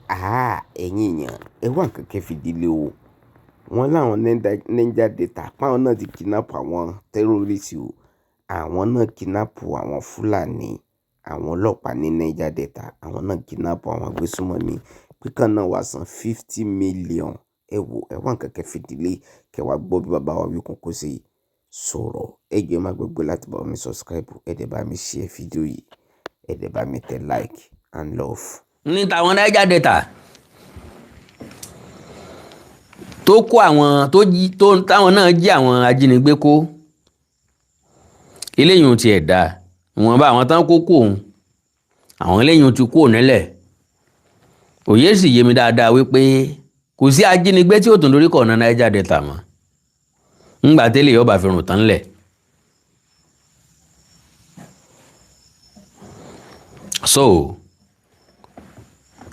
Ẹ̀yin èèyàn, ẹ wá nǹkan kẹ́ fìdílé o. Wọ́n láwọn Niger Delta páwọn náà ti kidnap àwọn terrorist o. Àwọn náà kidnap àwọn Fúlàní, àwọn ọlọ́pàá ní Niger Delta. Àwọn náà kidnap àwọn agbésùnmọ̀mí pé kán náà wá san 50 million. Ẹ wá nǹkan kẹ́ fìdílé kẹ́ wá gbọ́ bí bàbá wa Wíkóńkó ṣe sọ̀rọ̀. Ẹ jọ̀ọ́ ẹ má gbàgbé láti bá mi subscribe, ẹ dẹ̀ bá mi share fídíò yìí, ẹ dẹ̀ bá mi tẹ like and love. Ní tàwọn Niger Delta tó kó àwọn táwọn náà jí àwọn ajínigbé kó, eléyìí ò tiẹ̀ dá wọn bá àwọn tán kó òun, àwọn eléyìí ti kó nílẹ̀. Òye sì yé mi dáadáa wípé kò sí ajínigbé tí ó tún lórí kọ̀ọ̀nà Niger Delta mọ́ ńgbà tẹ́lẹ̀ yóò bá fi rùn tán lẹ̀. So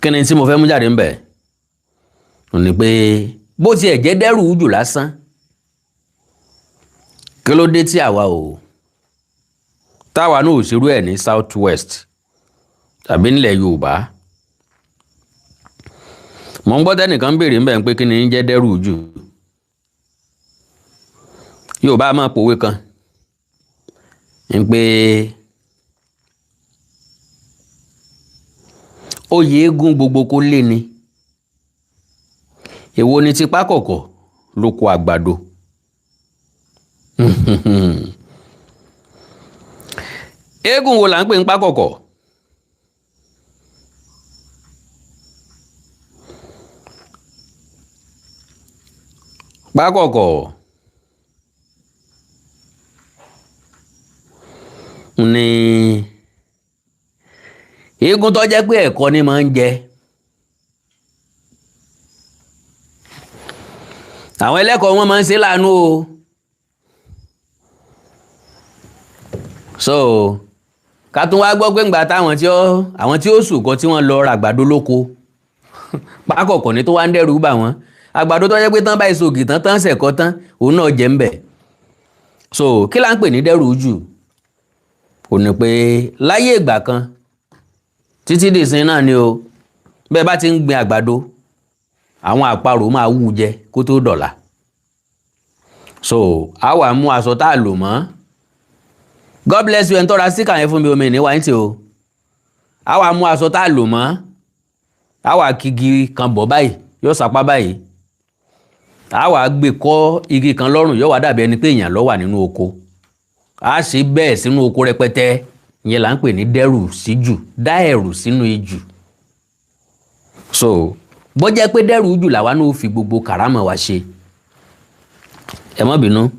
kí ni tí mo fẹ́ mú jáde ń bẹ̀ ò ní pé bó tiẹ̀ jẹ́ dẹ́rù jù lásán, kí ló dé tí táwa náà ò ṣerú ẹ̀ ní South West tàbí nílẹ̀ Yorùbá. Mo ń gbọ́ tẹ́nìkan béèrè ń bẹ̀ ń pé kí ni ń jẹ́ dẹ́rù jù. Yorùbá máa pòwe kan ń pé oyè eégún gbogbo kó lé ni, èwo ni ti pákọ̀kọ̀ lóko àgbàdo. Eégún wo là ń pè ń pákọ̀kọ̀? Pákọ̀kọ̀ ni eégún tó jẹ́ pé ẹ̀kọ ni máa ń jẹ. Àwọn ẹlẹ́kọ̀ọ́ wọn máa ń ṣe láàánú o. So ká tún wá gbọ́ pé ńgbà táwọn tí ó sùkọ́ tí wọ́n lọ ra àgbàdo lóko, pákọ̀kọ̀ ni tó wá ń dẹ́rù bà wọ́n. Àgbàdo tó jẹ́ pé tán bá ìsògì tán ṣẹ̀kọ́ tán òun náà jẹ́ ń bẹ̀. So kí là ń pè ní dẹ́rù jù? Ò ní pé láyé ìgbà kan títí dìsín náà ni o, bẹ́ẹ̀ bá ti ń gbin àgbàdo àwọn àparò máa wú jẹ kó tó dọ̀la. So a wà mú aṣọ tá a lò mọ́. God bless you, ẹni tọ́ra síkà yẹn fún mi omi ìníwá yín tí o. A wà mú aṣọ tá a lò mọ́, a wà kígi kan bọ̀ báyìí yóò sapá báyìí, a wà gbé kọ́ igi kan lọ́rùn yóò wá dàbí ẹni pé èèyàn ló wà nínú oko. A ṣe bẹ́ẹ̀ sínú oko rẹpẹtẹ, ìyẹn là ń pè ní dẹ́rù síjù, dá ẹ̀rù sínú ijù. So bó jẹ́ pé dẹ́rù jù làwa náà fi gbogbo kàrámọ̀ wa ṣe, ẹ má bínú.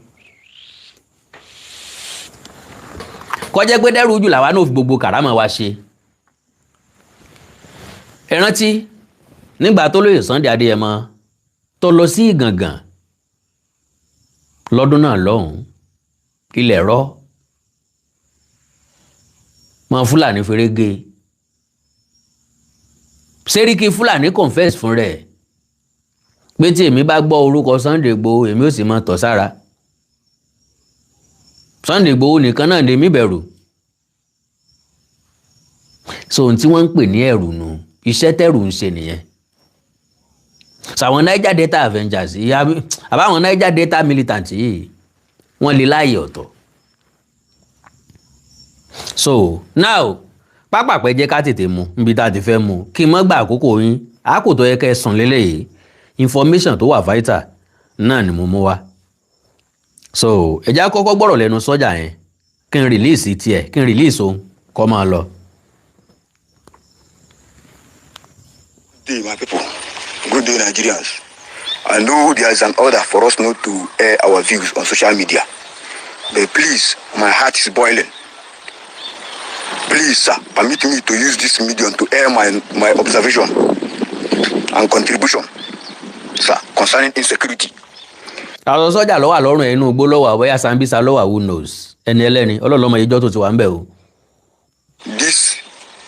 Kó jẹ́ pé dẹ́rù jù làwa náà fi gbogbo kàrámọ̀ wa ṣe. Ẹ rántí nígbà tó lóye Sunday Adéyẹmọ tó lọ sí Ìgàngàn lọ́dún náà lọ́hùn, ilẹ̀ rọ́ mọ́ Fúlàní ferege. Sẹ́ríkì Fúlàní confess fún rẹ̀ pé tí èmi bá gbọ́ orúkọ Sunday Igboho èmi ò sì mọ tọ̀ sára. Sunday Igboho nìkan náà lèmi bẹ̀rù. So ohun tí wọ́n ń pè ní ẹ̀rù nù, iṣẹ́ tẹ̀rù ń ṣe nìyẹn. Sàwọn Niger Delta Avengers yìí àbáwọn Niger Delta militant yìí wọ́n lè láàyè ọ̀tọ̀. So now pápápẹ́ jẹ́ ká tètè mú níbi tá a ti fẹ́ mú kí n má gba àkókò yín. Àkótọ́ yẹ kẹ́ ẹ sùn lélẹ́yìí, information tó wà vital náà ni mo mú wá. So ẹ já kọ́kọ́ gbọ́rọ̀ lẹ́nu sọ́jà yẹn kí n release tiẹ̀, kí n release òun kó máa lọ. Good day, my people. Good day, Nigerians. I know there is an order for us not to air our views on social media, but please, my heart is boiling. Please, sir, permit me to use this medium to air my observation and contribution, sir, concerning insecurity. Àwọn sọ́jà ló wà lọ́rùn ẹnu igbó ló wà, bóyá Sambisa ló wà, who knows? Ẹni ẹlẹ́ni ọlọ́lọ́mọ ìjọ tó ti wà ń bẹ̀ o. This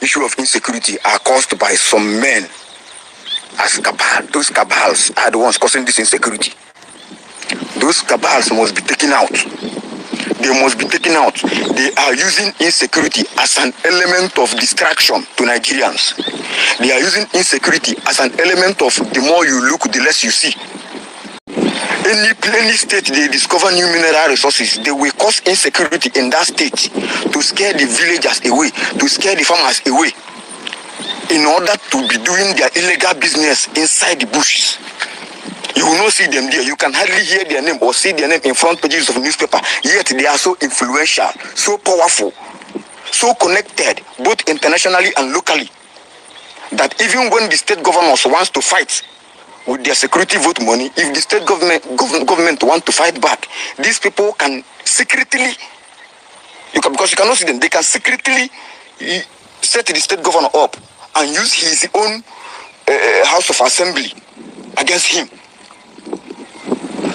issue of insecurity are caused by some men as cabal. Those cabals are the ones causing this insecurity. Those cabals must be taken out. they must be taken out. They are using insecurity as an element of distraction to Nigerians. They are using insecurity as an element of the more you look, the less you see. Any state they discover new mineral resources, they will cause insecurity in that state to scare the villagers away, to scare the farmers away, in order to be doing their illegal business inside the bushes. You will not see them there. You can hardly hear their name or see their name in front pages of newspaper. Yet they are so influential, so powerful, so connected, both internationally and locally, that even when the state governors wants to fight with their security vote money, if the state government want to fight back, these people can secretly, because you cannot see them, they can secretly set the state governor up and use his own House of Assembly against him.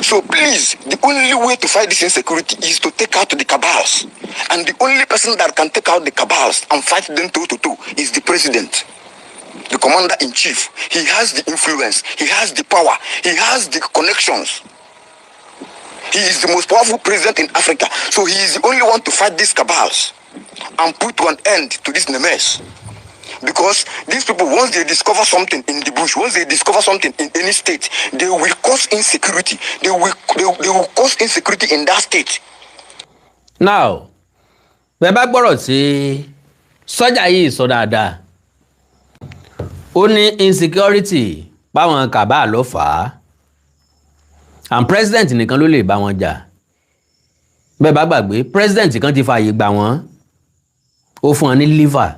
So please, the only way to fight this insecurity is to take out the cabals. And the only person that can take out the cabals and fight them toe to toe is the president, the commander-in-chief. He has the influence, he has the power, he has the connections. He is the most powerful president in Africa. So he is the only one to fight these cabals and put an end to this mess. Because these people, once they discover something in the bush, once they discover something in any state, they will cause insecurity. They will cause insecurity in that state. Now, bẹ́ẹ̀ bá gbọ́rọ̀ tí sọ́jà yìí sọ dáadáa, ó ní insecurity báwọn kàbá ló fà á, and president nìkan ló lè bá wọn jà. Bẹ́ẹ̀ bá gbàgbé, president kan ti fààyè gbà wọ́n, ó fún wọn ní liver,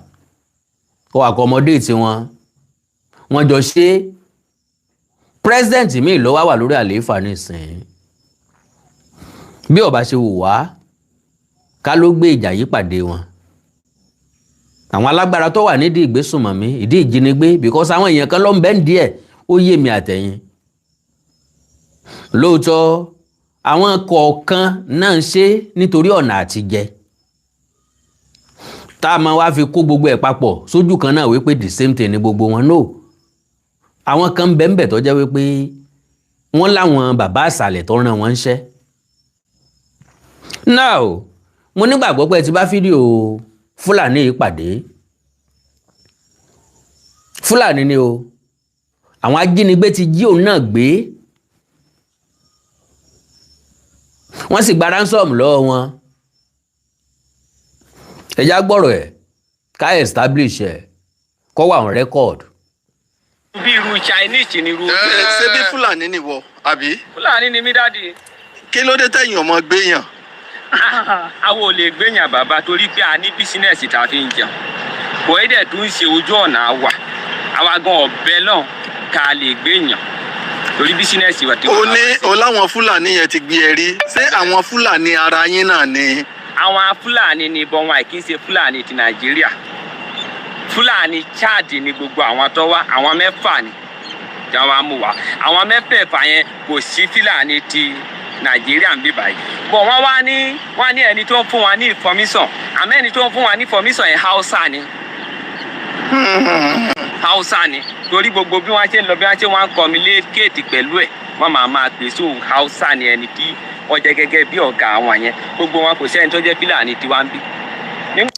ó accommodate wọn, wọ́n jọ ṣe. President míì ló wà lórí àlééfà nísìnyí. Bí ó bá ṣe wù wá, ká ló gbé ìjà yí pàdé wọn. Àwọn alágbára tó wà nídìí ìgbésùnmọ̀mí, ìdí ìjínigbé, because àwọn èèyàn kan ló ń bẹ díẹ̀, ó yé mi àtẹ̀yìn. Lóòótọ́, àwọn kọ̀ọ̀kan náà ń ṣe nítorí ọ̀nà àtijẹ. Tá a máa wá fi kó gbogbo ẹ̀ papọ̀ sójú kan náà wípé the same thing ni gbogbo wọn. No. Àwọn kan bẹ́ẹ̀ tó jẹ́ wípé wọ́n láwọn bàbá àsàlẹ̀ tó rán wọn ṣẹ́. Now, mo nígbàgbọ́ pé ti bá fídíò Fúlàní ìpàdé. Fúlàní ni o. Àwọn ajínigbé ti jí òun náà gbé. Wọ́n sì gba ransom lọ́wọ́ wọn. Ẹja gbọ́rọ̀ ẹ̀ ká establish ẹ̀ kó wà on record. Bí irú Chinese ni irú. Ṣé bí Fúlàní ni wọ àbí? Fúlàní ni mí dáàdi. Kí ló dé tẹ̀yìn ọmọ gbéyàn? Àwọn ò lè gbéyàn bàbá torí pé a ní bísínẹ́sì tá a fi ń jẹun. Kò é dẹ̀ tún ṣe ojú ọ̀nà wa. Àwa gan ọ̀bẹ náà ká lè gbéyàn torí bísínẹ́sì wa ti wà. O láwọn Fúlàní yẹn ti gbé ẹ rí. Ṣé àwọn Fúlàní ara yín náà ni? Àwọn Fúlàní ni ìbọn wọn kì í ṣe Fúlàní ti Nàìjíríà. Fúlàní Chad ni gbogbo àwọn tó wá, àwọn mẹ́fà ni tí wọ́n mú wá. Àwọn mẹ́fẹ̀ẹ̀fà yẹn kò sí Fúlàní ti Nàìjíríà ń bí báyìí. Bọ̀ wọ́n ní ẹni tó ń fún wa ní information. Àmọ́ ẹni tó ń fún wa ní information yẹn Hausa ni. Hausa ni. Torí gbogbo bí wọ́n ṣe ń lọ bí wọ́n ṣe wọ́n ń communicate pẹ̀lú ẹ̀, wọ́n máa pè sí Hausa ni ẹni tí wọ́n jẹ́ gẹ́gẹ́ bí ọ̀gá àwọn yẹn. Gbogbo wọn kò sẹ́ni tó jẹ́ Fúlàní tiwa ń bí.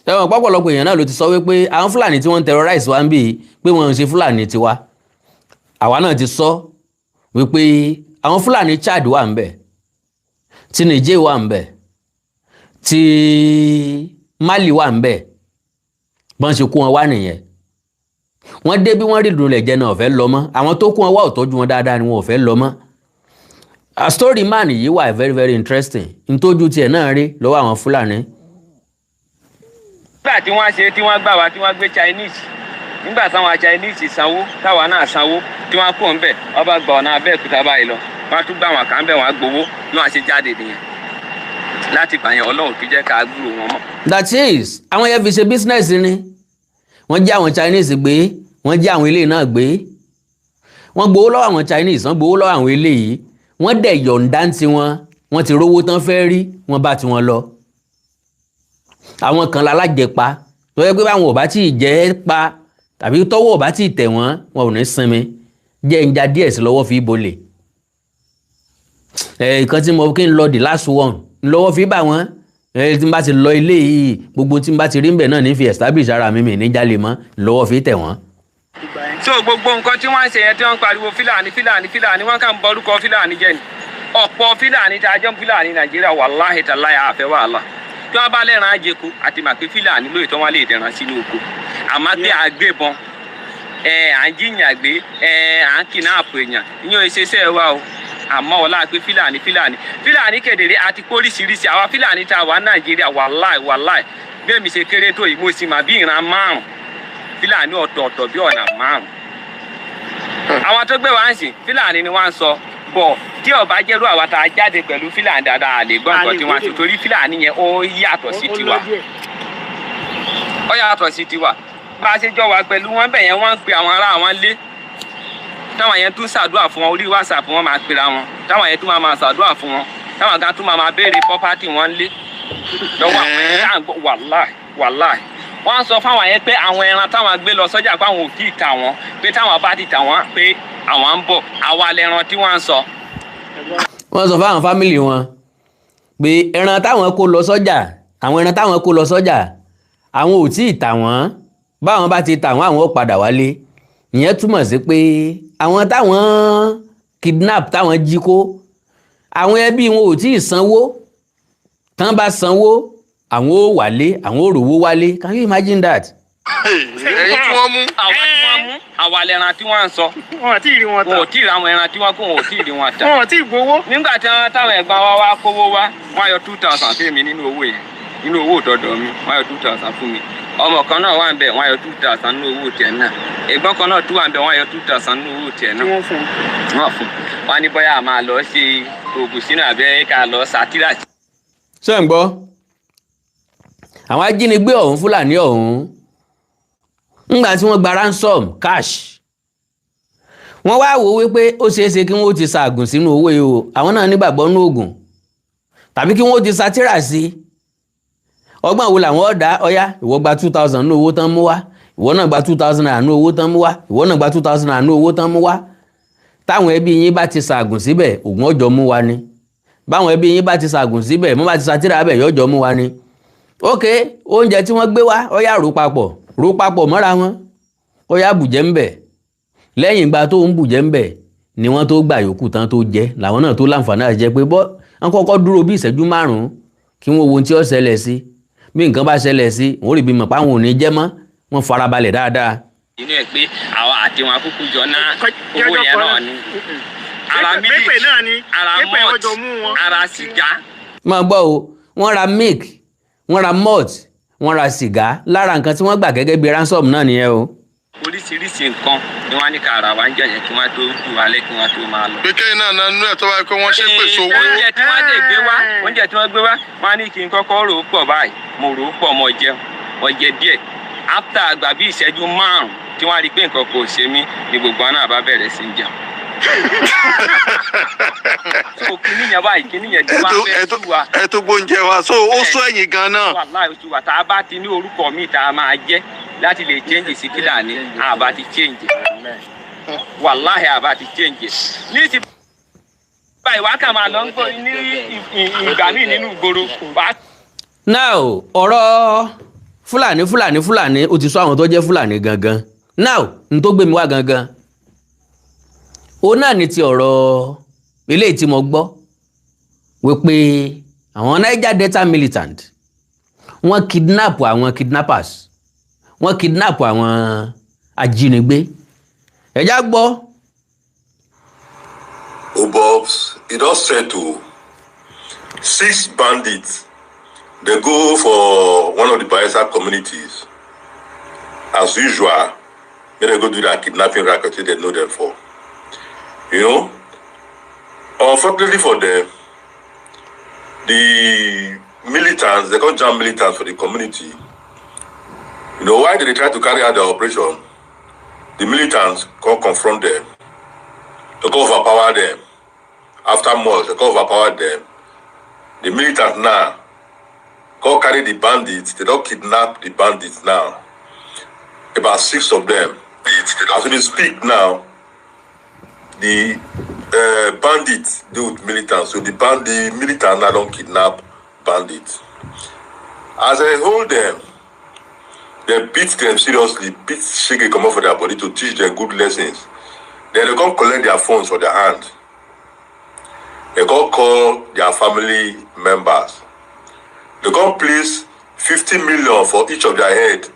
Ẹ̀wọ̀n pọ̀pọ̀lọpọ̀ èèyàn náà ló ti sọ wípé àwọn Fúlàní tí wọ́n ń terrorize wa ń bí pé wọ́n ń ṣe Fúlàní tiwa. Àwa náà ti sọ wípé àwọn Fúlàní Chad wà ń bẹ̀, tí Niger wà ń bẹ̀, tí Mali wà ń bẹ̀, bọ́n ṣe kó wọn wá nìyẹn. Wọ́n dé bí wọ́n rí ìdúnlẹ̀ jẹ́ náà ò fẹ́ lọ mọ́. Àwọn tó kó wọn wá ò tọ́jú wọn dáadáa ni wọn ò fẹ́ lọ mọ́. A story man yìí wà very very interesting. Ntójú tiẹ̀ náà rí lọ́wọ́ àwọn Fúlàní. Nígbà tí wọ́n ṣe tí wọ́n gbà wá tí wọ́n gbé Chinese, nígbà táwọn Chinese sanwó táwa náà sanwó tí wọ́n kó ń bẹ̀ wọ́n bá gba ọ̀nà Abẹ́òkúta báyìí lọ, wọ́n tún gbà wọn kà ń bẹ̀ wọ́n gbowó ní wọ́n ṣe jáde nìyẹn. Láti gbà yẹn Ọlọ́run fi jẹ́ ká gbúrò wọn mọ́. That is, àwọn yẹn fi ṣe business ni. Wọ́n jẹ́ àwọn Chinese gbé, wọ́n jẹ́ àwọn eléyìí náà gbé. Wọ́n gbowó lọ́wọ́ àwọn Chinese, wọ́n gbowó lọ́wọ́ àwọn eléyìí. Wọ́n dẹ̀ yọ̀ǹda ti wọn, wọ́n ti rówó tán fẹ́ rí, wọ́n bá ti wọn lọ. Àwọn kan lálájẹpa tó yẹ pé báwọn ò bá tí ì jẹ́ pa tàbí tọ́wọ́ ò bá tí ì tẹ̀ wọ́n, wọn ò ní sinmi. Jẹ́ ń ja díẹ̀ sí lọ́wọ́ fi bolè. Ìkan tí mo kí ń lọ the last one lọ́wọ́ fi bá wọn. tí n bá ti lọ ilé yìí gbogbo tí n bá ti rí nbẹ̀ náà ní fi establish ara mi ní jalè mọ́ lọ́wọ́ fi tẹ̀ wọ́n. so gbogbo nǹkan tí wọ́n ń ṣe yẹn tí wọ́n ń pariwo fílàní wọ́n kàn ń borúkọ fílàní jẹ́ ni ọ̀pọ̀ fílàní tí a jẹ́ fílàní nàìjíríà wàláhì tàláyà àfẹ́ wàhálà tí wọ́n bá lẹ́ran àjẹkù àti màpé fílàní lóye tí wọ́n lè dẹ̀ran sínú oko àmọ́ pé àgbébọn à ń jíyàn gbé à ń kidnap èèyàn ìyẹn ò ṣe iṣẹ́ wa o àmọ́ ọ̀la pé fílàní kedere àti kóríṣiríṣi àwa fílàní tá a wà nàìjíríà wàláì bẹ́ẹ̀ mi ṣe kéré tó yìí mo sì mà bí ìran márùn fílàní ọ̀tọ̀ọ̀tọ̀ bí ọ̀nà márùn. àwọn tó gbé wá ń sìn fílàní ni wọ́n ń sọ bọ̀ tí ọba jẹ́rú àwa tá a jáde pẹ̀lú fílàní dáadáa àlè gbọ́ nǹkan tí wọ́n ti torí fílàní yẹn ó yàtọ̀ sí tiwa bá a ṣe jọ wà pẹ̀lú wọn bẹ̀ yẹn wọ́n ń pe àwọn ará àwọn lé táwọn yẹn tún ṣàdúrà fún wọn orí whatsapp wọn máa pera wọn táwọn yẹn tún máa ṣàdúrà fún wọn táwọn kan tún máa béèrè property wọn lé lọ́wọ́ àwọn yẹn tá à ń gbọ́ wàláì wọ́n sọ fáwọn yẹn pé àwọn ẹran táwọn gbé lọ sọ́jà pé àwọn ò tí ì tà wọ́n pé táwọn bá ti tà wọ́n pé àwọn ń bọ̀ àwa lẹran tí wọ́n ń sọ. wọ́n sọ fáwọn fámìlì wọn pé ẹran táwọn kó lọ sọ́jà àwọn ò tí ì tà wọ́n báwọn bá ti tà wọ́n àwọn ò padà wálé ìyẹn túmọ̀ sí pé àwọn táwọn kidnap táwọn jí kó àwọn ẹbí wọn ò tí ì sanwó tán bá sanwó àwọn ò wálé àwọn ò rówó wálé can you imagine that. ẹ̀yin tí wọ́n mú. àwa lẹran tí wọ́n ń sọ. wọn ò tí ì rí wọn tà. wọn ò tí ì ra àwọn ẹran tí wọ́n kó wọn ò tí ì rí wọn tà. wọn ò tí ì gbowó. nígbà tí wọ́n táwọn ẹ̀gbọ́n wa wá kówó wá wọ́n yọ 2,000 fún mi nínú owó yẹn nínú owó òdòdó mi wọ́n yọ 2,000 fún mi ọmọ kan náà wà ń bẹ wọ́n yọ 2,000 nínú owó tiẹ̀ náà ẹ̀gbọ́n kan náà tún wà ń bẹ wọ́n yọ 2,000 nínú owó tiẹ̀ náà wọ́n fún wọn ní bóyá a máa lọ ṣe oògùn sínú àbẹ́ ká lọ sátírà. ṣé ń gbọ́ àwọn ajínigbé ọ̀hún fúlàní ọ̀hún ńgbà tí wọ́n gba ransom cash wọ́n wá wò wípé ó ṣeéṣe kí wọ́n ti ṣaàgùn sínú owó yìí o àwọn náà nígbàgbọ́ nínú oògùn tàbí kí wọ́n ti sátírà sí ọgbọ́n wo làwọn ọ̀dà ọ̀yá ìwọ gba 2,000 nínú owó tán mú wá ìwọ náà gba 2,000 naira nínú owó tán mú wá ìwọ náà gba 2,000 naira nínú owó tán mú wá táwọn ẹbí yín bá ti ṣaàgùn síbẹ̀ oògùn ọjọ́ mú wá ni báwọn ẹbí yín bá ti ṣaàgùn síbẹ̀ mo bá ti sátírà bẹ̀ yọjọ́ mú wá ni ok oúnjẹ tí wọ́n gbé wá ọ̀yá rò papọ̀ mọ́ra wọn ọ̀yá bùjẹ́ ń bẹ̀ lẹ́yìn ìgbà tó ń bùjẹ́ ń bẹ̀ ni wọ́n tó gbà yòókù tán tó jẹ làwọn náà tó láǹfààní àti jẹ pé bọ́ wọ́n kọ́kọ́ dúró bí ìṣẹ́jú 5 kí wọ́n wo ohun tí ó ṣẹlẹ̀ sí bí nǹkan bá ṣẹlẹ̀ sí wọ́n rí bí mọ̀ páwọn ò ní jẹ́ mọ́ wọ́n farabalẹ̀ dáadáa. inú ẹ pé àwa àti wọn kúkú jọ ná owó yẹn náà ni ara mílíkì ara malt ara sìgá. máa gbọ́ o wọ́n ra milk wọ́n ra malt wọ́n ra sìgá lára nǹkan tí wọ́n gbà gẹ́gẹ́ bí ransom náà nìyẹn o. oríṣiríṣi nǹkan ni wọ́n ní ká ara wa ń jẹ̀yẹ̀ kí wọ́n tó jù wálé kí wọ́n tó máa lọ. pé kẹ́hìn náà nánú ẹ̀ tó wáyé pé wọ́n ṣe pèsè owó. oúnjẹ tí wọ́n gbé wá wọ́n á ní kí n kọ́kọ́ rò ó pọ̀ báyìí mo rò ó pọ̀ mo jẹ díẹ̀ after àgbà bí ìṣẹ́jú 5 tí wọ́n á rí i pé nǹkan kò ṣe mí ni gbogbo náà bá bẹ̀rẹ̀ sí í jẹun. so kìíní yẹn báyìí kìíní yẹn tí wọ́n fẹ́ tú wa. ẹ tó gbóúnjẹ wa so ó sọ ẹ̀yìn gan náà. wàláhì oṣù wa tá a bá ti ní orúkọ míì tá a máa jẹ́ láti lè change sí Fúlàní àbá ti change wàláhì àbá ti change ní ti báyìí wá kà máa lọ ń gbọ́ ní ìgbà míì nínú ìgboro. now ọ̀rọ̀ Fúlàní ó ti sọ àwọn tó jẹ́ Fúlàní gangan now n tó gbé mi wá gangan ó náà ní ti ọ̀rọ̀ eléyìí tí mo gbọ́ wípé àwọn Niger Delta militant wọ́n kidnap àwọn kidnappers wọ́n kidnap àwọn ajínigbé ẹ̀já gbọ́. Obobs, it does settle 6 bandits. They go for one of the Bayelsa communities. As usual, they go do that kidnapping racket they know them for. You know? Unfortunately for them, the militants, they call jam militants for the community. You know, why did they try to carry out the operation? The militants come confront them. They go overpower them. After much, they go overpower them. The militants now go carry the bandits. They don't kidnap the bandits now. About 6 of them. As we speak now, the bandits deal with militants. So the militants now don't kidnap bandits. As they hold them, they beat them seriously, beat shake come off for their body to teach them good lessons. Then they come collect their phones for their hand. They come call their family members. They come place 50 million for each of their head.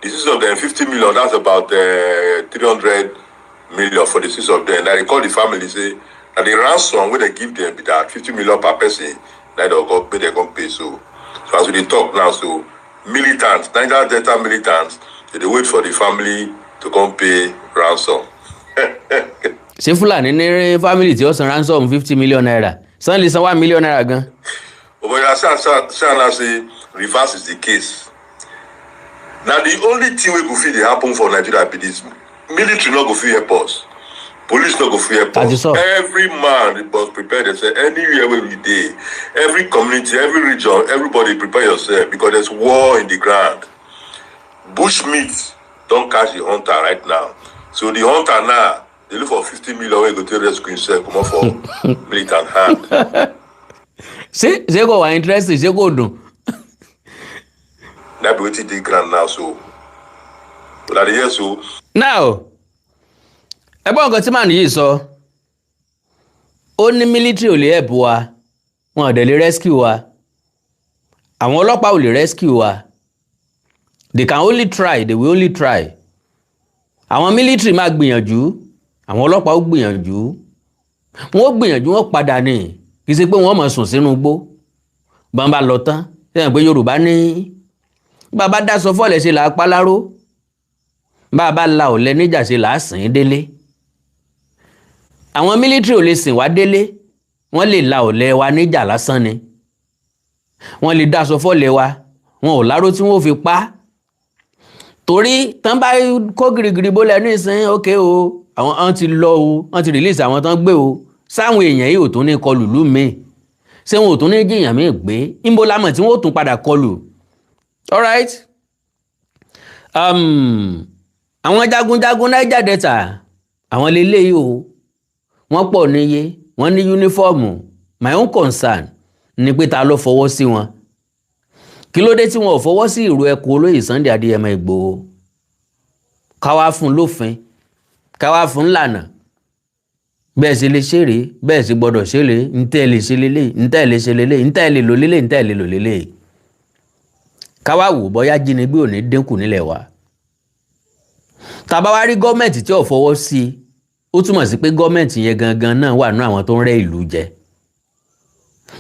The six of them, 50 million, that's about 300 million for the six of them. Now they call the family, say, and the ransom when they give them be that 50 million per person, now they come pay. So as we talk now, so militants, Niger Delta militants, they wait for the family to come pay ransom. ṣé Fúlàní ní family tí ó san ransom 50 million naira san lè san 1 million naira gan. But I say reverse is the case. Now the only thing we go feel dey happen for Nigeria be this: military not go fit help us, police not go fit help us. Every man must prepare themselves. Anywhere where we dey, every community, every region, everybody prepare yourself because there's war in the ground. Bushmeat don't catch the hunter right now. So the hunter now, they look for 50 million wey go take rescue himself, come out for militant hand. ṣé kò wá interesting ṣé kò dùn. That be wetin dey ground now so. But at the end so. Now ẹgbọ́n nǹkan tí màá nìyí sọ ó ní military ò lè help wa wọn ò dẹ̀ lè rescue wa àwọn ọlọ́pàá ò lè rescue wa they can only try, they will only try. Àwọn military máa gbìyànjú àwọn ọlọ́pàá ó gbìyànjú wọ́n gbìyànjú wọ́n padà ní kì í ṣe pé wọ́n máa sùn sínú igbó bọ́n bá lọ tán sẹ́yìn pé Yorùbá ní bàbá dáṣọ fọ́ọ̀lẹ̀ ṣe là á páláró bàbá la ọ̀lẹ níjà ṣe là á sìn délé. Àwọn military ò lè sìn wá délé wọ́n lè la ọ̀lẹ wa níjà lásán ni wọ́n lè dáṣọ fọ́ọ̀lẹ̀ wa wọn ò láró tí wọ́n fi pa torí tán bá kó girigiri bólẹ̀ ní ìsìn ókè o àwọn ti lọ o wọ́n ti release àwọn tán gbé o sáwọn èèyàn yìí ò tún ní kọlù lú mi ṣé wọn ò tún ní jìyàn mí gbé níbo lámọ̀ tí wọ́n ò tún padà kọlù. Alright. Àwọn jagunjagun Niger Delta àwọn leléyìí o wọ́n pọ̀ níye wọ́n ní yúnífọ́ọ̀mù my own concern ni pé ta ló fọwọ́ sí wọn kí ló dé tí wọn ò fọwọ́ sí ìró ẹkùn olóyè Sunday Adéyẹmọ Ìgbòho káwá fún lófin káwá fún lànà bẹ́ẹ̀ sì lè ṣeré bẹ́ẹ̀ sì gbọ́dọ̀ ṣeré ntẹ́ lè ṣe lélẹ̀ ntẹ́ lè ṣe lélẹ̀ ntẹ́ lè lò lélẹ̀ ntẹ́ lè lò lélẹ̀ káwá wò bóyá jínigbé ò ní dínkù nílẹ̀ wa. Tàbá wá rí gọ́ọ̀mẹ̀ntì tí ò fọwọ́ sí ó túmọ̀ sí pé gọ́ọ̀mẹ̀ntì yẹn gangan náà wà nínú àwọn tó ń rẹ́ ìlú jẹ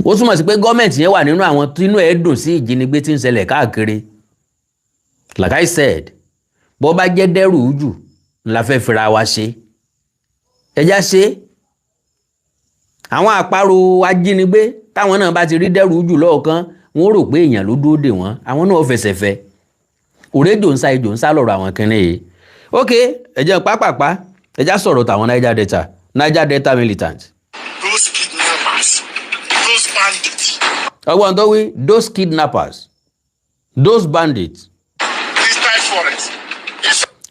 ó túmọ̀ sí pé gọ́ọ̀mẹ̀ntì yẹn wà nínú àwọn tí inú ẹ̀ dùn sí ìjínigbé tí ń ṣẹlẹ̀ káàkiri. Like I said bó bá jẹ́ dẹ́rù jù la fẹ́ fira wa ṣe ẹjá ṣe àwọn àparò ajínigbé táwọn náà bá ti rí dẹ́rù jù lọ́ọ̀kan wọ́n rò pé èèyàn ló dúró dè wọ́n àwọn náà fẹsẹ̀ fẹ́ òrèjò ń sá ejò ń sá lọ́rọ̀ àwọn kìnìún yìí. Ok ẹ̀jẹ̀ pápápá ẹjá sọ̀rọ̀ tàwọn Niger Delta militant. Those kidnappers, those bandits. Ọgbọ́n tó wí those kidnappers, those bandits.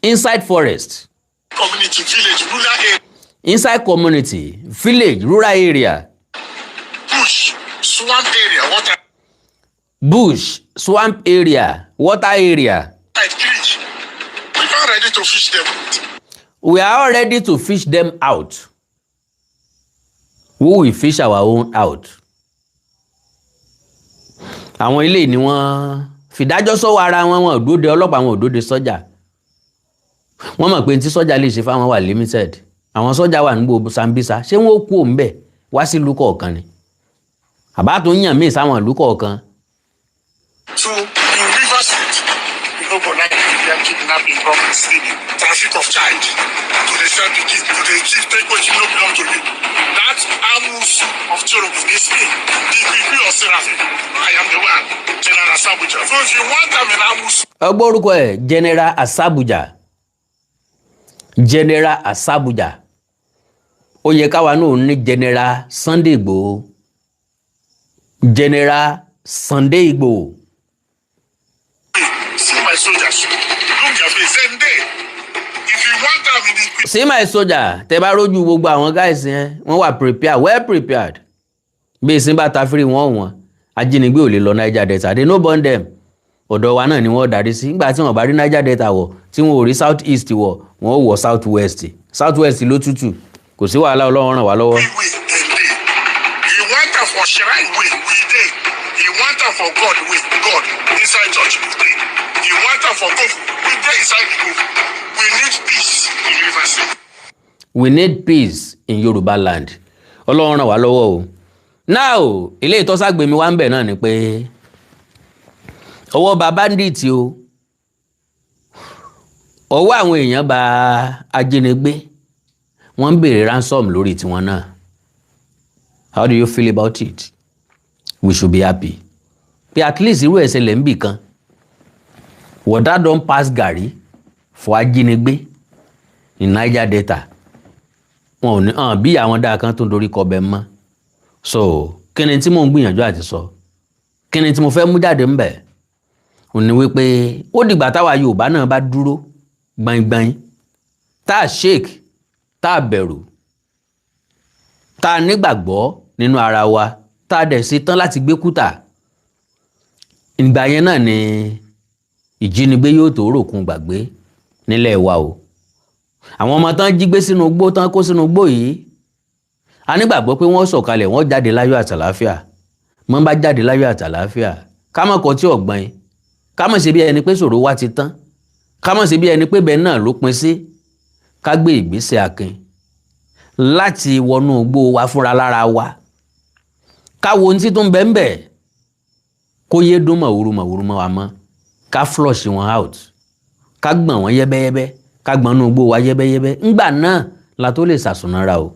Inside forest. Community, village, rural area. Inside community, village, rural area. Bush, swamp area, water. Bush, swamp area, water area. We are ready to fish them. We are all ready to fish them out. We will fish our own out. Àwọn ilé ni wọ́n fìdájọ́ sọ́wọ́ ara wọn wọn òdòdó ọlọ́pàá wọn òdòdó sọ́jà. Wọ́n mọ̀ pé tí sọ́jà lè ṣe fáwọn wà limited. Àwọn sọ́jà wà nígbò Sambisa ṣé wọ́n kú òun bẹ̀ wá sí ìlú kọ̀ọ̀kan ni. Àbá tó ń yàn míì sáwọn ìlú kọ̀ọ̀kan. So in Rivers State, we know for Nigeria kidnapping, robbery, stealing, traffic of child, to the sell the kids, to the chief take what you no belong to you. That Amus of Cherubim is me, DPP of Seraphim. I am the one, General Asabuja. So if you want them in Amus. Ọgbọ́n orúkọ ẹ̀ General Asabuja. General Asabuja. Ó yẹ káwa náà ní General Sunday Igboho. General Sunday Igboho. See my soldiers. Look your face. Zende. If you want them in the... See my soldier. Tẹ́ bá rójú gbogbo àwọn guys yẹn. Wọ́n wà prepared, well prepared. Bí ìsìn bá ta free wọ́n. Ajínigbé ò lè lọ Niger Delta. They no burn them. ọ̀dọ̀ wa náà ni wọ́n darí sí. Nígbà tí wọ́n bá rí Niger Delta wọ̀ tí wọ́n ò rí South East wọ̀ wọ́n ó wọ̀ South West. South West ló tútù, kò sí wàhálà, Ọlọ́run ràn wá lọ́wọ́. He want am for shrine way, we dey. He want am for God way, God inside church we dey. He want am for God, we dey inside the group. We need peace in Rivers State. We need peace in Yoruba land. Ọlọ́run ràn wá lọ́wọ́ o. Now ilé ìtọ́sàgbèmí wa ń bẹ̀ náà ni pé ọwọ́ bá bandit o, ọwọ́ àwọn èèyàn bá ajínigbé, wọ́n ń béèrè ransom lórí tiwọn náà. How do you feel about it? We should be happy. Pé at least irú ẹ̀ṣẹ̀ lẹ̀ ń bì kan. Water don pass Gari for ajínigbé in Niger Delta. Wọn ò ní bí àwọn dáa kan tó ń dorí kọbẹ mọ́. So kí ni tí mò ń gbìyànjú àti sọ? Kí ni tí mo fẹ́ mú jáde ń bẹ̀? Ó ní wípé ó dìgbà táwa Yorùbá náà bá dúró gbaingbain, tá a shake, tá a bẹ̀rù, tá a nígbàgbọ́ nínú ara wa, tá a dẹ̀ ṣe tán láti gbé kútà. Ìgbà yẹn náà ni ìjínigbé yóò tó ròkun gbàgbé nílẹ̀ wa o. Àwọn ọmọ tán jí gbé sínú igbó, tán kó sínú igbó yìí, a nígbàgbọ́ pé wọ́n sọ̀kalẹ̀, wọ́n jáde láyọ̀ àtàlàáfíà. Mọ́ bá jáde láyọ̀ àtàlàáfíà, ká mọ̀ kọ́ tí ọ̀gbọ́n yìí, ká mọ̀ ṣe bí ẹni pé ṣòro wa ti tán, ká mọ̀ ṣe bí ẹni pé bẹ́ẹ̀ náà ló pin sí. Ká gbé ìgbésẹ̀ akin láti wọnú igbó wa fúnra lára wa. Ká wo ohun tí tó ń bẹ ń bẹ̀, kó yé dún mọ̀wúrú mọ́ wa mọ́. Ká flush wọn out, ká gbọ̀n wọn yẹ́bẹ́yẹ́bẹ́, ká gbọ̀n nú igbó wa yẹ́bẹ́yẹ́bẹ́. Ńgbà náà la tó lè ṣàsùnnára o.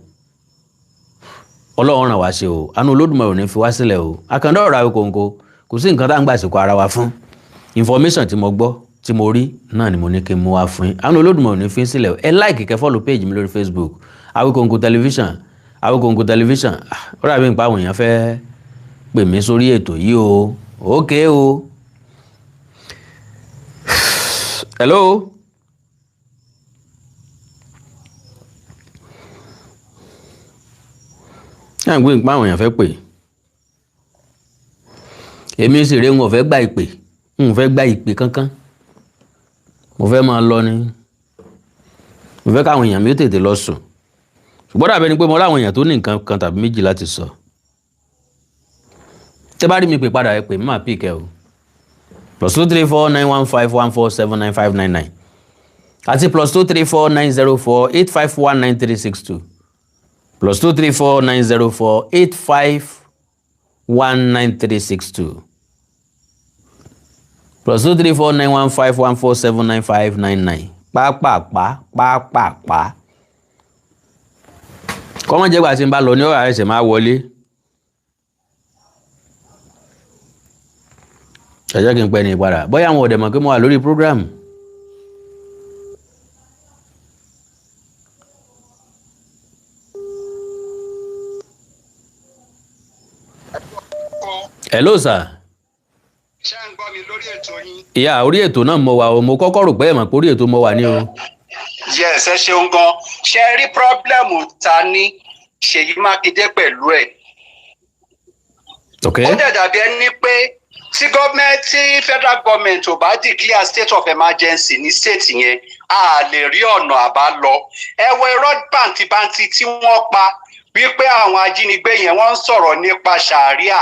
Ọlọ́run ràn wá ṣe o, àánú Olódùmarè ò ní fi wá sílẹ̀ o. Àkàndá ọ̀rọ̀ Awíkonko, kò sí nǹkan tá ń gbà àsìkò ara wa fún. Information tí mo gbọ́, tí mo rí náà ni mo ní kí n mú wá fún yín. Àánú Olódùmarè ò ní fi sílẹ̀ o. Ẹ like, kẹ́ follow page mi lórí Facebook, Awíkonko television, Awíkonko television. Ó dàbí nípa àwọn èèyàn fẹ́ pè mí sórí ètò yìí o. Okay o. Hello. Ṣé àgbé nípa àwọn èèyàn fẹ́ pè? Èmi sì rè ń fẹ́ gba ìpè, ń fẹ́ gba ìpè kankan. Mo fẹ́ máa lọ ni. Mo fẹ́ káwọn èèyàn mi ó tètè lọ sùn. Ṣùgbọ́n dàbí ẹni pé mo láwọn èèyàn tó ní nǹkan kan tàbí méjì láti sọ. Tẹ́ bá rí mi pè padà, ẹ pè mí máa pick ẹ o. +234 915 147 9599 àti +234 904 851 9362 +234 904 851 9362 +234 915 147 9599. Pàápàá. Kọ́mọ̀ jẹ́ gbà tí ń bá lọ ní ọ̀rọ̀ àrẹsẹ̀ máa wọlé. Ẹ jẹ́ kí n pẹ́ ní ìpadà. Bóyá àwọn ọ̀dẹ̀ mọ̀ pé mo wà lórí program. Hello sir. Ṣé ń gbọ́ mi lórí ètò yín? Ìyá orí ètò náà mo wà o. Mo kọ́kọ́ rò pé ẹ mọ̀ pé orí ètò mo wà ní o. Yes, ẹ ṣeun gan. Ṣé ẹ rí pírọ́blẹ́mù ta ní Ṣèyí Mákindé pẹ̀lú ẹ̀? Okay. Ó dẹ̀ dàbí ẹni pé tí federal government ò bá declare state of emergency ní state yẹn, a lè rí ọ̀nà àbálọ. Ẹ wo irọ́ bàǹtìbàǹtì tí wọ́n pa wípé àwọn ajínigbé yẹn wọ́n ń sọ̀rọ̀ nípa ṣàríà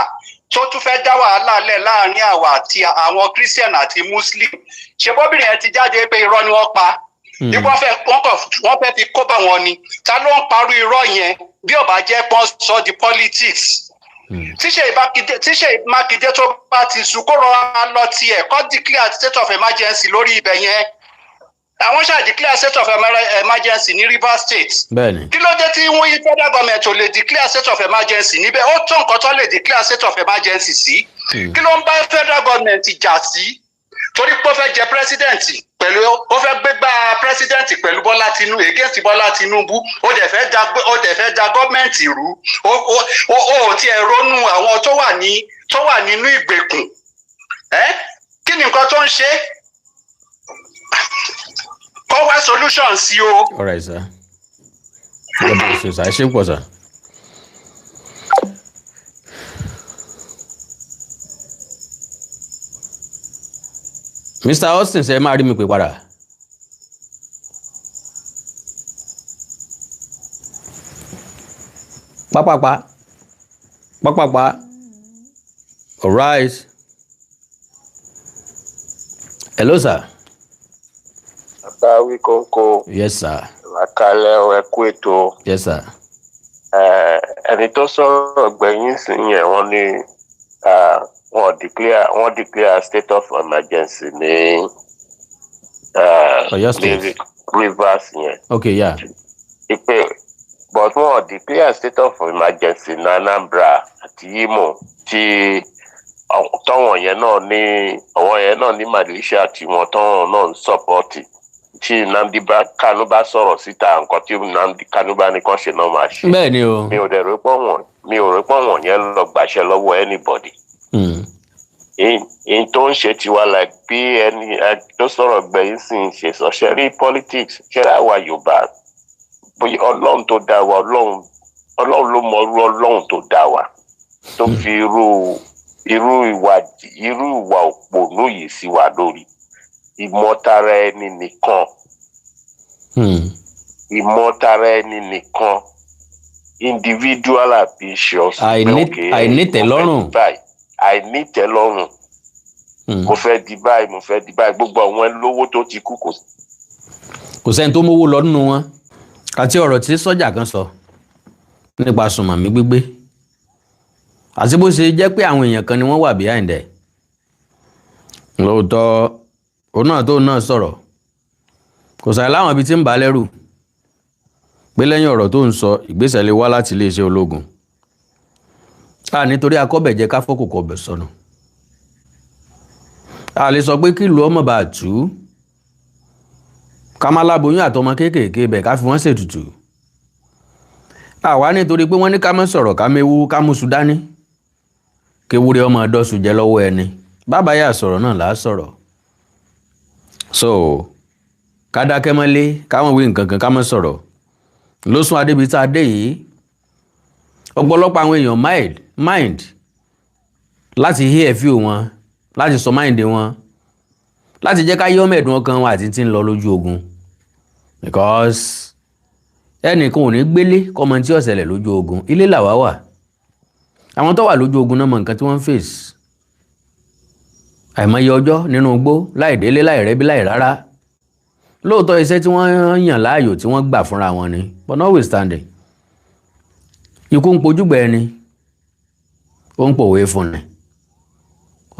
tó tún fẹ́ dá wàhálà lẹ̀ láàrin àwa àti àwọn Christian àti Muslim. Ṣé bóbìnrin yẹn ti jáde pé irọ́ ni wọ́n pa? Wọ́n fẹ́ fi kó bá wọn ni. Ta ló ń parú irọ́ yẹn bí ó bá jẹ́ pọ́n sọ di politics? Tí Ṣèyí Mákindé tó bá ti sùn kó rọra lọ tiẹ̀ kó declare state of emergency lórí ibẹ̀ yẹn. Àwọn ṣáà declare state of emergency ní Rivers State. Bẹ́ẹ̀ni. Kí ló dé tí wọ́n yí federal government ò lè declare state of emergency níbẹ̀? Ó tó nǹkan tó lè declare state of emergency sí. Kí ló ń bá federal government jà sí? Torí pé ó fẹ́ jẹ president pẹ̀lú ó fẹ́ gbégbá president pẹ̀lú Bọ́lá Tinubu against Bọ́lá Tinubu ó dẹ̀ fẹ́ da gọ́ọ̀mẹ̀ntì rú. Ó tiẹ̀ ronú àwọn tó wà nínú ìgbèkùn. Kí ni nǹkan tó ń ṣe? Kọ́ wá solution sí o. All right, sir. God bless you, sir. Ẹ ṣé pọ̀, sir. Mr. Austin ṣe máa rí mi pè padà. Pápápá. All right. Hello, sir. Abawi Konko. Yes, sir. Àkàlẹ̀ ẹ̀kú ètò. Yes, sir. Ẹni tó sọ̀rọ̀ gbẹ̀yìn sí yẹn wọ́n ní wọ́n declare state of emergency ní Oyo State. Rivers yẹn. Okay, yeah. But wọ́n declare state of emergency ní Anambra àti Imo tí tọ́wọ̀n yẹn náà ní Malaysia tí wọ́n tọ́wọ̀n náà ń sọ́pọ́tì. Tí Nnamdi Kanu bá sọ̀rọ̀ síta nǹkan tí Nnamdi Kanu bá ní kàn ṣe náà máa ṣe. Bẹ́ẹ̀ ni o. Mi ò rí pọ̀ wọ̀n yẹn lọ gbàṣẹ lọ́wọ́ anybody. In tó ń ṣe tiwa like bí ẹni tó sọ̀rọ̀ gbẹ̀yìn sì ń ṣe sọ ṣe rí politics ṣe rí àwa Yorùbá bóyá Ọlọ́run tó dá wa Ọlọ́run ló mọ irú Ọlọ́run tó dá wa tó fi irú ìwà òpònú yìí sí wa lórí. Ìmọ̀tara ẹni nìkan individual ambitions àìnítẹ̀lọ́rùn mo fẹ́ di báyìí gbogbo àwọn lówó tó ti kú kò sẹ́ni tó mówó lọ nínú wọn àti ọ̀rọ̀ tí sọ́jà kan sọ nípa sùnmọ̀mí gbígbé àti bó ṣe jẹ́ pé àwọn èèyàn kan ni wọ́n wà behind ẹ̀ lóòótọ́ òun náà tó náà sọ̀rọ̀ kò sàì láwọn ibi tí ń bà lẹ́rù pé lẹ́yìn ọ̀rọ̀ tó ń sọ ìgbésẹ̀ lè wá láti iléeṣẹ́ ológun nítorí akọ́bẹ̀jẹ́ ká fọ́kòkò ọbẹ̀ sọnù a lè sọ pé kí ìlú ọmọ bá tú ká má láboyún àtọmọ kéékèèké bẹ̀ ká fi wọ́n ṣètùtù àwa nítorí pé wọ́n ní ká má sọ̀rọ̀ ká méwú ká mú sudání kéwúrẹ́ ọmọ ọdọ́sù jẹ́ lọ́wọ́ ẹni bàbá yà sọ̀rọ̀ náà là á sọ̀rọ̀ so ká dákẹ́ mọ́lé káwọn wí nǹkan kan ká má sọ̀rọ̀ ló sún adébi tá a dé yìí ọ̀pọ̀lọpọ̀ àwọn èèyàn mind láti hear feel wọn láti sọ mind wọn láti jẹ́ ká yọ́ mẹ́ẹ̀dùn ọkàn wọn àti tí ń lọ lójú ogun because ẹnìkan ò ní gbélé kọ́mọ tí ó ṣẹlẹ̀ lójú ogun ilé làwa wà àwọn tó wà lójú ogun náà mọ nǹkan tí wọ́n ń face àìmọye ọjọ́ nínú igbó láì délé láì rẹ́bí láì rárá lóòótọ́ iṣẹ́ tí wọ́n yàn láàyò tí wọ́n gbà fúnra wọn ni but notwithstanding ikú ń pojúgbà ẹni ó ń pòwe fún ni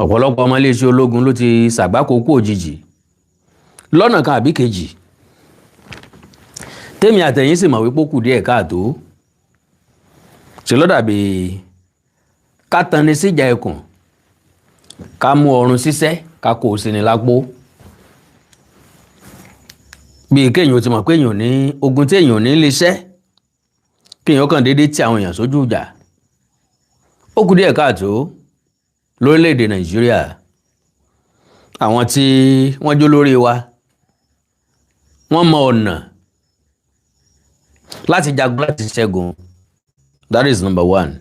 ọ̀pọ̀lọpọ̀ ọmọ iléeṣẹ́ ológun ló ti ṣàgbákò kú òjijì lọ́nà kan àbí kejì tèmi àtẹ̀yìn sì mọ̀ wípé ó kù díẹ̀ káàtó ṣe ló dàbí ká tanni síjà ẹkùn ká mú ọrùn ṣiṣẹ́ ká kó o sí ni lápò bí kéèyàn ti mọ̀ pé èèyàn ní ogun tí èèyàn ní lè ṣẹ́ kéèyàn kàn déédéé tí àwọn èèyàn sójú ìjà ó kù díẹ̀ káàtó lórílẹ̀‐èdè Nàìjíríà àwọn tí wọ́n jó lórí wa wọ́n mọ ọ̀nà láti jagun láti ṣẹ́gun that is number one.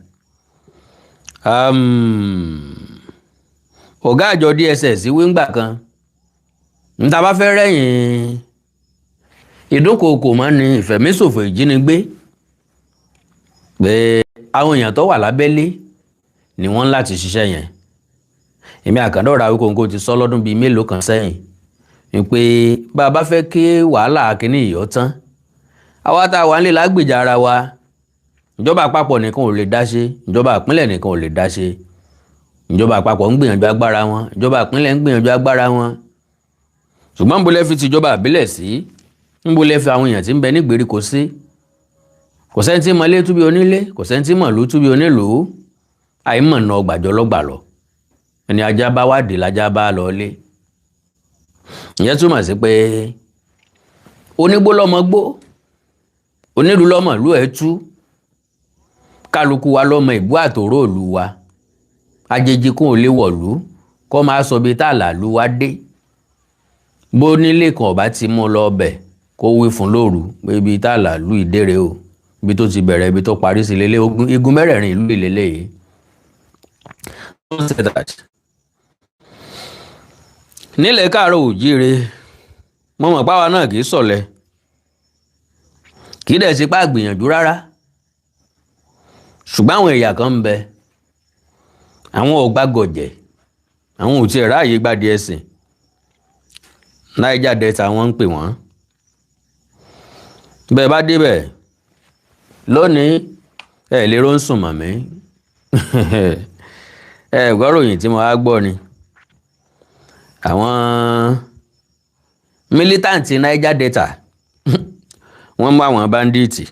Ọ̀gá àjọ DSS wíńgbà kan níta bá fẹ́ rẹ́yìn ìdúnkòokò mọ́ ní ìfẹ̀míṣòfò ìjínigbé pé àwọn èèyàn tó wà lábẹ́lé ni wọ́n ń láti ṣiṣẹ́ yẹn èmi Àkàndá Awikonko ti sọ lọ́dún bíi mélòó kan sẹ́yìn ni pé bá a bá fẹ́ kí wàhálà kínní ìyọ́ tán àwa tá a wà nílé lágbèjà ara wa ìjọba àpapọ̀ nìkan ò lè dá ṣe ìjọba ìpínlẹ̀ nìkan ò lè dá ṣe ìjọba àpapọ̀ ń gbìyànjú agbára wọn ìjọba ìpínlẹ̀ ń gbìyànjú agbára wọn ṣùgbọ́n ń bolẹ́ fi ti ìjọba àbílẹ̀ sí ń bolẹ́ fi àwọn èèyàn tí ń bẹ ní ìgbèríko sí kò sẹ́ni tí mọ̀lé túbí onílé kò sẹ́ni tí mọ̀lú túbí onílùú àìmọ̀ náà gbàjọ́ lọ́gbà lọ ẹni ajá bá wádìí lájá bá lọ lé ìyẹn túmọ̀ sí pé onígbó lọ́mọ gbó onílùú lọ́mọ ìlú ẹ̀ tú kálukú wa lọ́mọ ìbú àtòrò ìlú wa àjèjì kún ò lè wọ̀lú kọ́ máa sọ bí tààlà lú wa dé bó nílé kan ọ̀bá ti mú lọ ọbẹ̀ kó wí fún lóru pé ibi tààlà lú ìdérè o ibi tó ti bẹ̀rẹ̀ ibi tó parí sí lélẹ̀ igun mẹ́rẹ̀ẹ̀rin ìlú ìlélẹ̀ yìí nílẹ̀ káàárọ̀ òjíire mo mọ̀ páwa náà kì í sọ̀lẹ̀ kì í dẹ̀ ṣe pá gbìyànjú rárá ṣùgbọ́n àwọn ẹ̀yà kan ń bẹ àwọn ọ̀gbá gọ̀jẹ̀ àwọn ò tiẹ̀ ráàyè gbádìí ẹ̀sìn Niger Delta wọ́n ń pè wọ́n bẹ́ẹ̀ bá débẹ̀ lónìí ẹ̀ lérò ń sùn mọ̀ mí gbọ́ròyìn tí mo wá gbọ́ ni àwọn mílítàǹtì Niger Delta wọ́n mú àwọn báńdíìtì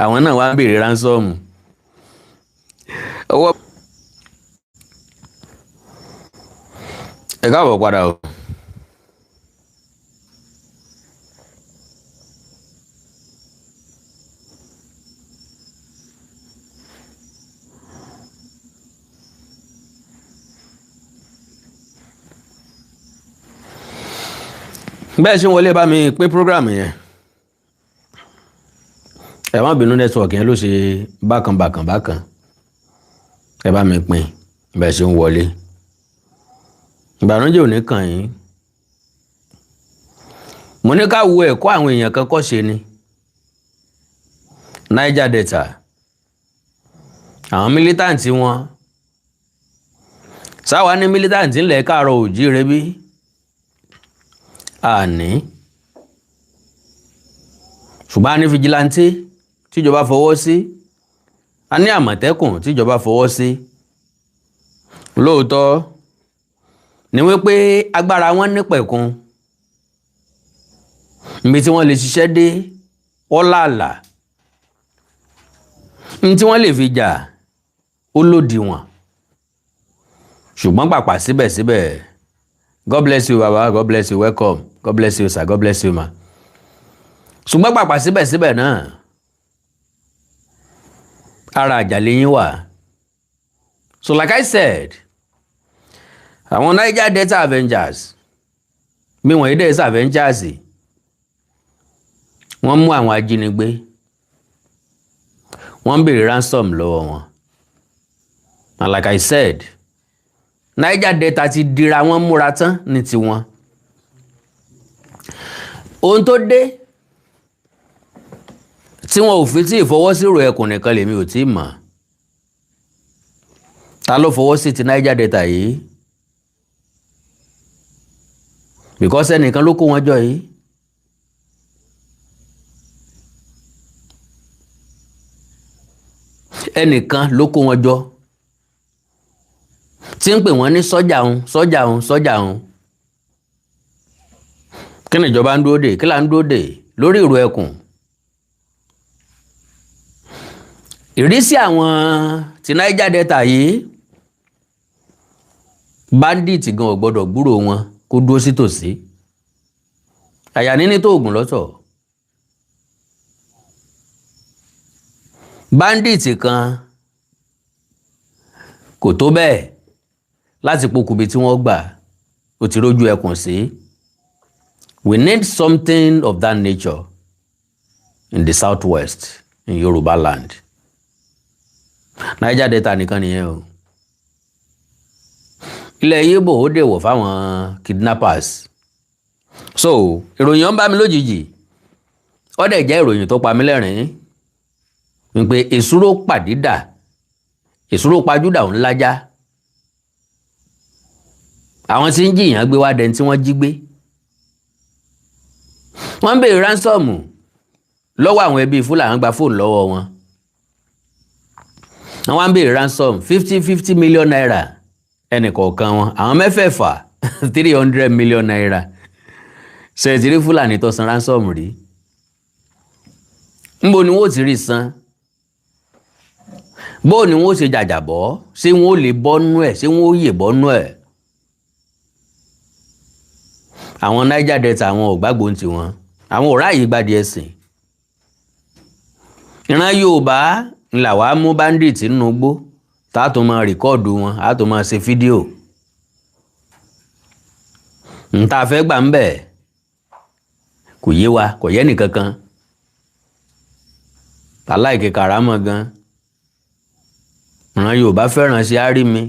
àwọn náà wá ń béèrè ránsọ́ọ̀mù owó. Ẹ káàbọ̀ padà o. Bẹ́ẹ̀ ṣe ń wọlé bá mi pé prógráàmù yẹn ẹ má bínú nẹ́tíwọ̀kì yẹn ló ṣe bákan ẹ bá mi pín bẹ́ẹ̀ ṣe ń wọlé ìbànújẹ́ ò ní kàn yín mo ní ká wo ẹ̀kọ́ àwọn èèyàn kan kọ́ ṣe ni Niger Delta àwọn mílítàǹtì wọn sáwa ní mílítàǹtì ńlẹ̀ káàárọ̀ òjíire bí àní ṣùgbọ́n a ní fìjìláńtì tíjọba fọwọ́ sí a ní àmọ̀tẹ́kùn tíjọba fọwọ́ sí lóòótọ́ ni wípé agbára wọn nípẹ̀kun níbi tí wọ́n lè ṣiṣẹ́ dé ọ̀làlà ní tí wọ́n lè fi jà ó lòdìwọ̀n ṣùgbọ́n pàpà síbẹ̀síbẹ̀ God bless you baba, God bless you, welcome, God bless you sir, God bless you ma ṣùgbọ́n pàpà síbẹ̀síbẹ̀ náà ara àjàlẹ̀ yín wà. So like I said, àwọn Niger Delta Avengers bí wọ́n yìí dẹ̀ sí Avengers wọ́n mú àwọn ajínigbé wọ́n ń béèrè ransom lọ́wọ́ wọn. And like I said, Niger Delta ti dira wọ́n múra tán ní tiwọn. Ohun tó dé tí wọn ò fi tí ìfọwọ́sírò ẹkùn nìkan lèmi ò tí mọ̀. Ta ló fọwọ́ sí ti Niger Delta yìí? Because ẹnìkan ló kó wọn jọ yìí. Ẹnìkan ló kó wọn jọ tí ń pè wọ́n ní sọ́jà òun. Kí ni ìjọba ń dúró dè? Kí là ń dúró dè lórí ìrò ẹkùn? Ìrísí àwọn ti Niger Delta yìí bandit gan ò gbọdọ̀ gbúrò wọn kó dúró sí tòsí. Àyà níní tó ògùn lọ́tọ̀. Bandit kan kò tó bẹ́ẹ̀ láti pokùnbi tí wọ́n gbà ó ti rójú ẹkùn sí. We need something of that nature in the southwest in Yoruba land. Niger Delta nìkan nìyẹn o. Ilẹ̀ Yíbò ó dèwọ̀ fáwọn kidnappers. So ìròyìn ọ̀n bá mi lójijì ó dẹ̀ jẹ́ ìròyìn tó pa mí lẹ́rìn-ín wípé èsúró pàdídà èsúró pajúdà òun lájá. Àwọn tí ń jìyàn gbé wá dẹni tí wọ́n jí gbé. Wọ́n ń béèrè ránsọ́ọ̀mù lọ́wọ́ àwọn ẹbí Fúlàní gba fóònù lọ́wọ́ wọn. Wọ́n ń béèrè ransom 50 million naira ẹnì kọ̀ọ̀kan wọn àwọn mẹ́fẹ̀ẹ̀fà 300 million naira. Ṣètìrí Fúlàní tó san ransom rí. Níbo ni wọ́n ti rí san? Bó ni wọ́n ṣe jàjàbọ́? Ṣé wọ́n lè bọ́nú ẹ̀? Ṣé wọ́n yè bọ́nú ẹ̀? Àwọn Niger Delta àwọn ò gbàgbọ́ ti wọn. Àwọn ò ráàyè gbádìí ẹ̀sìn. Ìran Yorùbá ńlá wàá mú bandit nínú igbó tá a tó máa rìkọ́ọ̀dù wọn a tó máa ṣe fídíò. Nta fẹ́ gbà ń bẹ̀ kò yé wa kò yé nìkankan. Aláìkè kàrámọ̀ gan. Ìran Yorùbá fẹ́ràn sí àrí mi.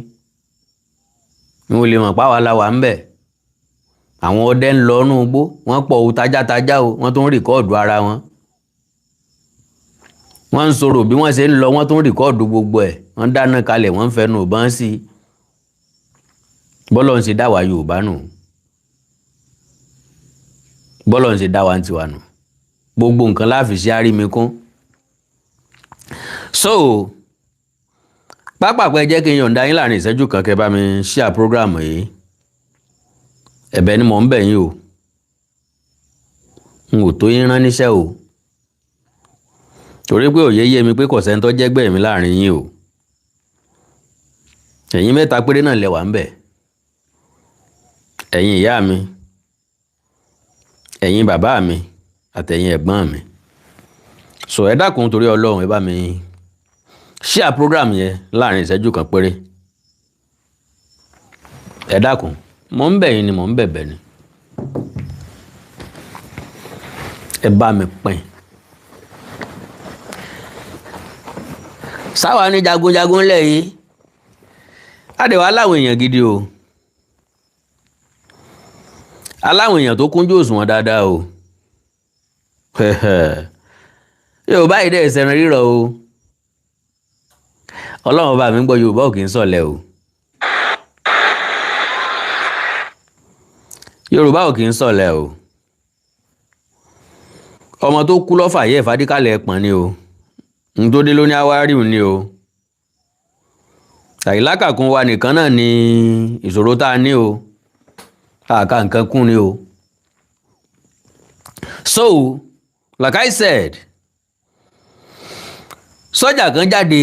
N ò lè mọ̀ páwa la wà ń bẹ̀. àwọn ọdẹ ń lọ inú igbó wọ́n pọ̀ o tajátajá o wọ́n tún rìkọ́ọ̀dù ara wọn wọ́n ń sọ̀rọ̀ bí wọ́n ṣe ń lọ wọ́n tún rìkọ́ọ̀dù gbogbo ẹ̀ wọ́n dáná kalẹ̀ wọ́n ń fẹnu ìbọn sí i bọ́lọ̀ ń ṣe dá wa Yorùbá nù bọ́lọ̀ ń ṣe dá wa ń tiwa nù gbogbo nǹkan láfi ṣe àrími kún so pápákọ̀ ẹ jẹ́ kí n yọ̀ǹda yín láàrin ìṣẹ́jú kan kẹ́ bá mi share program yìí ẹ̀bẹ̀ ni mò ń bẹ̀ yín o n ò tó yín rán níṣẹ́ o torí pé òye yé mi pé kò sẹ́ni tó jẹ́gbẹ́ mi láàrin yín o ẹ̀yin mẹ́ta péré náà lẹ́wà ń bẹ̀ ẹ̀yin ìyá mi ẹ̀yin bàbá mi àtẹ̀yin ẹ̀gbọ́n mi so ẹ dákun torí Ọlọ́run ẹ bá mi share program yẹn láàrin ìṣẹ́jú kan péré ẹ dákun mò ń bẹ̀ yín ni mò ń bẹ̀bẹ̀ ni ẹ bá mi pín sáwa ní jagunjagun lẹ̀ yìí àdèwà aláwọn èèyàn gidi o aláwọn èèyàn tó kúnjú òṣùwọ̀n dáadáa o Yorùbá yìí dẹ̀ ṣẹran rírọ̀ o Ọlọ́run bá mi gbọ́ Yorùbá ò kì í sọ̀lẹ̀ o Yorùbá ò kì í sọ̀lẹ̀ o ọmọ tó kú lọ́fà yẹ ìfadíkàlẹ̀ ẹ̀pọ̀n ni o n tó dé ló ní awáríù ni o àìlákàkún wa nìkan náà ni ìṣòro tá a ní o àká nǹkan kún ni o so like I said sọ́jà kan jáde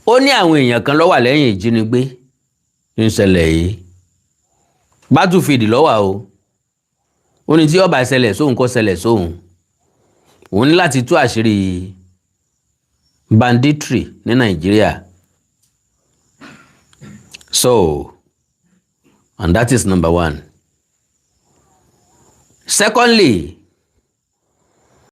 ó ní àwọn èèyàn kan ló wà lẹ́yìn ìjínigbé ń ṣẹlẹ̀ yìí battlefield ló wà o ó ní tí ó bá ṣẹlẹ̀ sóhun kó ṣẹlẹ̀ sóhun òun ní láti tú àṣírí banditry ní Nàìjíríà so and that is number one. Secondly